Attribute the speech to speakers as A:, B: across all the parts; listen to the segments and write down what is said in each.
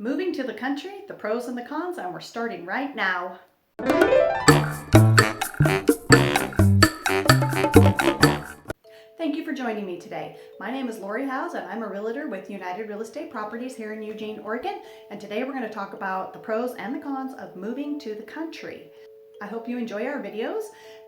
A: Moving to the country, the pros and the cons, and we're starting right now. Thank you for joining me today. My name is Lauri Howes and I'm a realtor with United Real Estate Properties here in Eugene, Oregon. And today we're going to talk about the pros and the cons of moving to the country. I hope you enjoy our videos,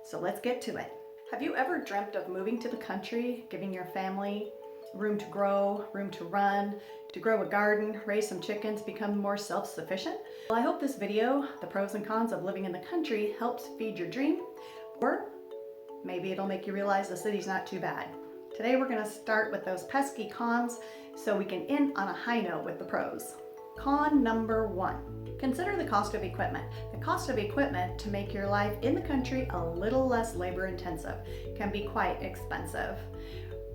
A: so let's get to it. Have you ever dreamt of moving to the country, giving your family room to grow, room to run, to grow a garden, raise some chickens, become more self-sufficient? Well, I hope this video, the pros and cons of living in the country, helps feed your dream, or maybe it'll make you realize the city's not too bad. Today we're going to start with those pesky cons so we can end on a high note with the pros. Con number 1. Consider the cost of equipment. The cost of equipment to make your life in the country a little less labor intensive can be quite expensive.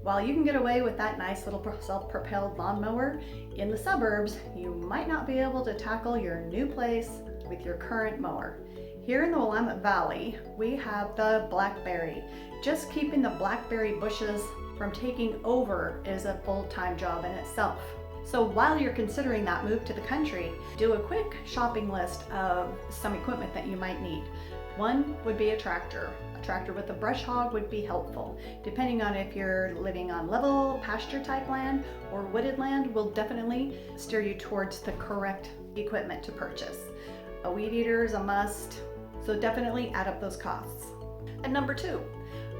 A: While you can get away with that nice little self-propelled lawnmower, in the suburbs, you might not be able to tackle your new place with your current mower. Here in the Willamette Valley, we have the blackberry. Just keeping the blackberry bushes from taking over is a full-time job in itself. So while you're considering that move to the country, do a quick shopping list of some equipment that you might need. One would be a tractor. A tractor with a brush hog would be helpful. Depending on if you're living on level, pasture type land or wooded land, will definitely steer you towards the correct equipment to purchase. A weed eater is a must, so definitely add up those costs. And number 2,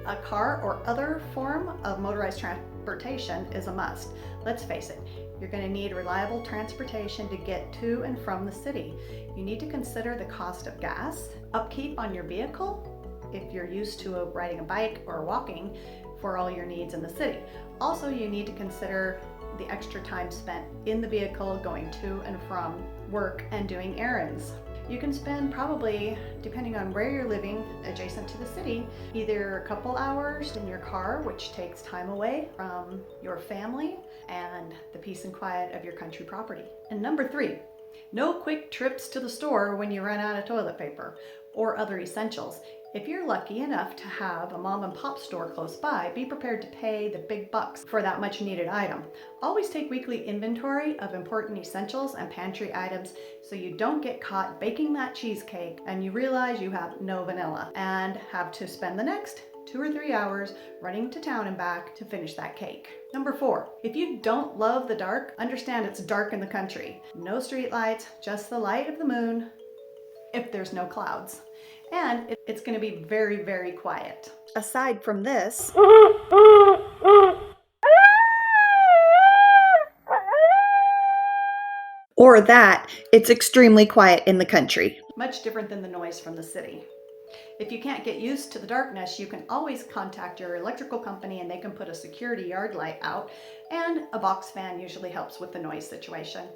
A: a car or other form of motorized transportation is a must. Let's face it, you're going to need reliable transportation to get to and from the city. You need to consider the cost of gas, upkeep on your vehicle, if you're used to riding a bike or walking for all your needs in the city. Also, you need to consider the extra time spent in the vehicle going to and from work and doing errands. You can spend probably, depending on where you're living adjacent to the city, either a couple hours in your car, which takes time away from your family and the peace and quiet of your country property. And number 3, no quick trips to the store when you run out of toilet paper or other essentials. If you're lucky enough to have a mom and pop store close by, be prepared to pay the big bucks for that much needed item. Always take weekly inventory of important essentials and pantry items so you don't get caught baking that cheesecake and you realize you have no vanilla and have to spend the next 2 or 3 hours running to town and back to finish that cake. Number 4, if you don't love the dark, understand it's dark in the country. No street lights, just the light of the moon if there's no clouds. And it's going to be very, very quiet. Aside from this, or that, it's extremely quiet in the country. Much different than the noise from the city. If you can't get used to the darkness, you can always contact your electrical company and they can put a security yard light out, and a box fan usually helps with the noise situation.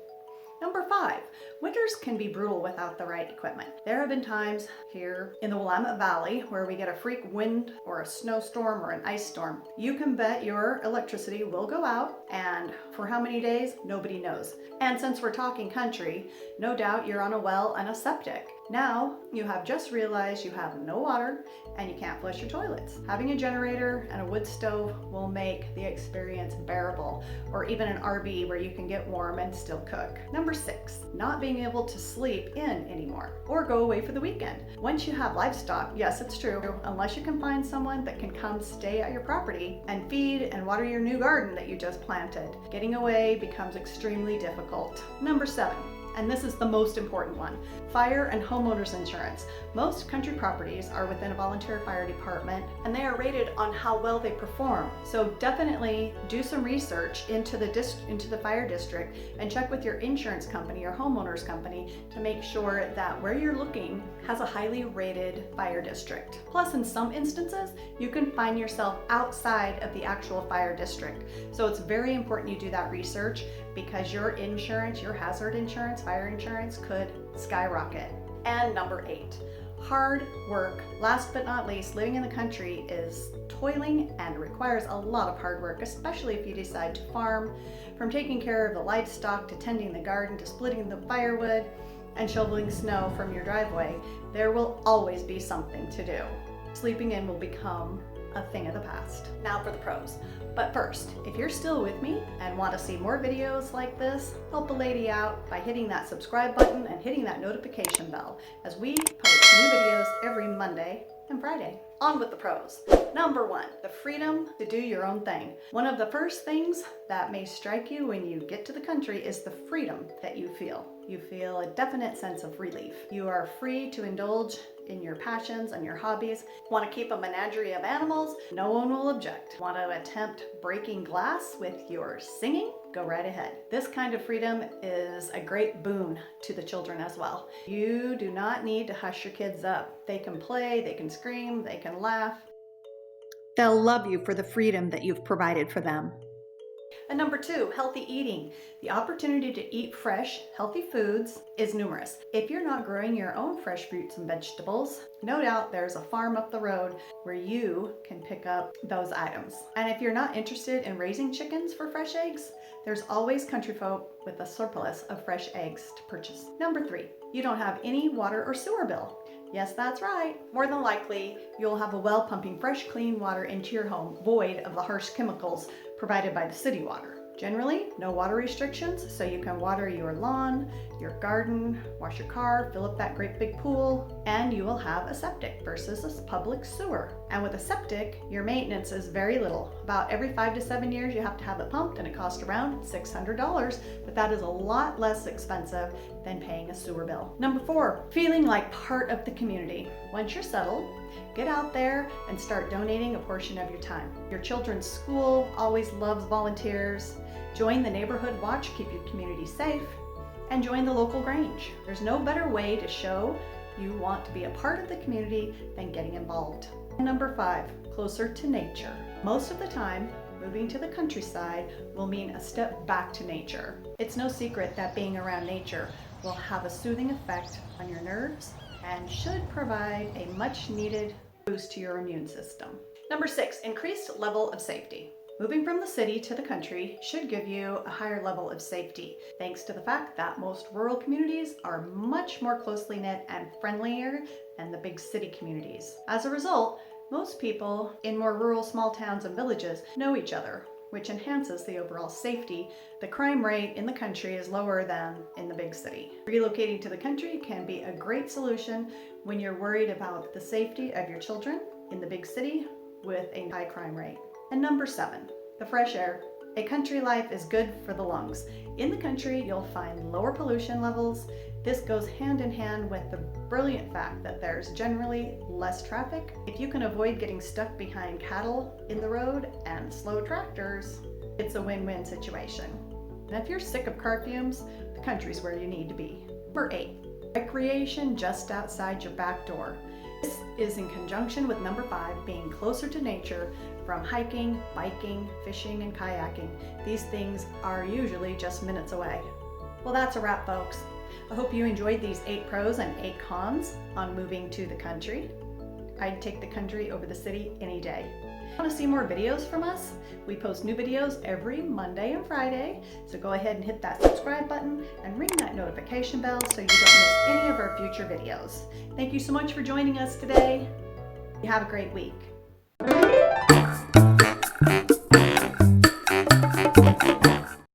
A: Number 5, winters can be brutal without the right equipment. There have been times here in the Willamette Valley where we get a freak wind or a snowstorm or an ice storm. You can bet your electricity will go out, and for how many days, nobody knows. And since we're talking country, no doubt you're on a well and a septic. Now you have just realized you have no water and you can't flush your toilets. Having a generator and a wood stove will make the experience bearable, or even an RV where you can get warm and still cook. Number 6, not being able to sleep in anymore or go away for the weekend. Once you have livestock, yes, it's true, unless you can find someone that can come stay at your property and feed and water your new garden that you just planted, getting away becomes extremely difficult. Number 7, and this is the most important one, fire and homeowners insurance. Most country properties are within a volunteer fire department and they are rated on how well they perform. So definitely do some research into the fire district and check with your insurance company or homeowners company to make sure that where you're looking has a highly rated fire district. Plus, in some instances, you can find yourself outside of the actual fire district. So it's very important you do that research, because your insurance, your hazard insurance, fire insurance could skyrocket. And number 8, hard work. Last but not least, living in the country is toiling and requires a lot of hard work, especially if you decide to farm. From taking care of the livestock to tending the garden to splitting the firewood and shoveling snow from your driveway, there will always be something to do. Sleeping in will become a thing of the past. Now for the pros. But first, if you're still with me and want to see more videos like this, help a lady out by hitting that subscribe button and hitting that notification bell, as we post new videos every Monday and Friday. On with the pros. Number 1, the freedom to do your own thing. One of the first things that may strike you when you get to the country is the freedom that you feel. You feel a definite sense of relief. You are free to indulge in your passions and your hobbies. Want to keep a menagerie of animals? No one will object. Want to attempt breaking glass with your singing? Go right ahead. This kind of freedom is a great boon to the children as well. You do not need to hush your kids up. They can play, they can scream, they can laugh. They'll love you for the freedom that you've provided for them. And number 2, healthy eating. The opportunity to eat fresh, healthy foods is numerous. If you're not growing your own fresh fruits and vegetables, no doubt there's a farm up the road where you can pick up those items. And if you're not interested in raising chickens for fresh eggs, there's always country folk with a surplus of fresh eggs to purchase. Number 3, you don't have any water or sewer bill. Yes, that's right. More than likely, you'll have a well pumping fresh, clean water into your home, void of the harsh chemicals provided by the city water. Generally, no water restrictions, so you can water your lawn, your garden, wash your car, fill up that great big pool, and you will have a septic versus a public sewer. And with a septic, your maintenance is very little. About every 5 to 7 years, you have to have it pumped, and it costs around $600, but that is a lot less expensive than paying a sewer bill. Number 4, feeling like part of the community. Once you're settled, get out there and start donating a portion of your time. Your children's school always loves volunteers. Join the neighborhood watch, keep your community safe, and join the local Grange. There's no better way to show you want to be a part of the community than getting involved. Number 5, closer to nature. Most of the time, moving to the countryside will mean a step back to nature. It's no secret that being around nature will have a soothing effect on your nerves and should provide a much needed boost to your immune system. Number 6, increased level of safety. Moving from the city to the country should give you a higher level of safety, thanks to the fact that most rural communities are much more closely knit and friendlier than the big city communities. As a result, most people in more rural small towns and villages know each other, which enhances the overall safety. The crime rate in the country is lower than in the big city. Relocating to the country can be a great solution when you're worried about the safety of your children in the big city with a high crime rate. And number 7, the fresh air. A country life is good for the lungs. In the country, you'll find lower pollution levels. This goes hand in hand with the brilliant fact that there's generally less traffic. If you can avoid getting stuck behind cattle in the road and slow tractors, it's a win-win situation. And if you're sick of car fumes, the country's where you need to be. Number 8, recreation just outside your back door. This is in conjunction with number 5, being closer to nature from hiking, biking, fishing, and kayaking. These things are usually just minutes away. Well, that's a wrap, folks. I hope you enjoyed these 8 pros and 8 cons on moving to the country. I'd take the country over the city any day. Want to see more videos from us? We post new videos every Monday and Friday, so go ahead and hit that subscribe button and ring that notification bell so you don't miss any of our future videos. Thank you so much for joining us today. You have a great week.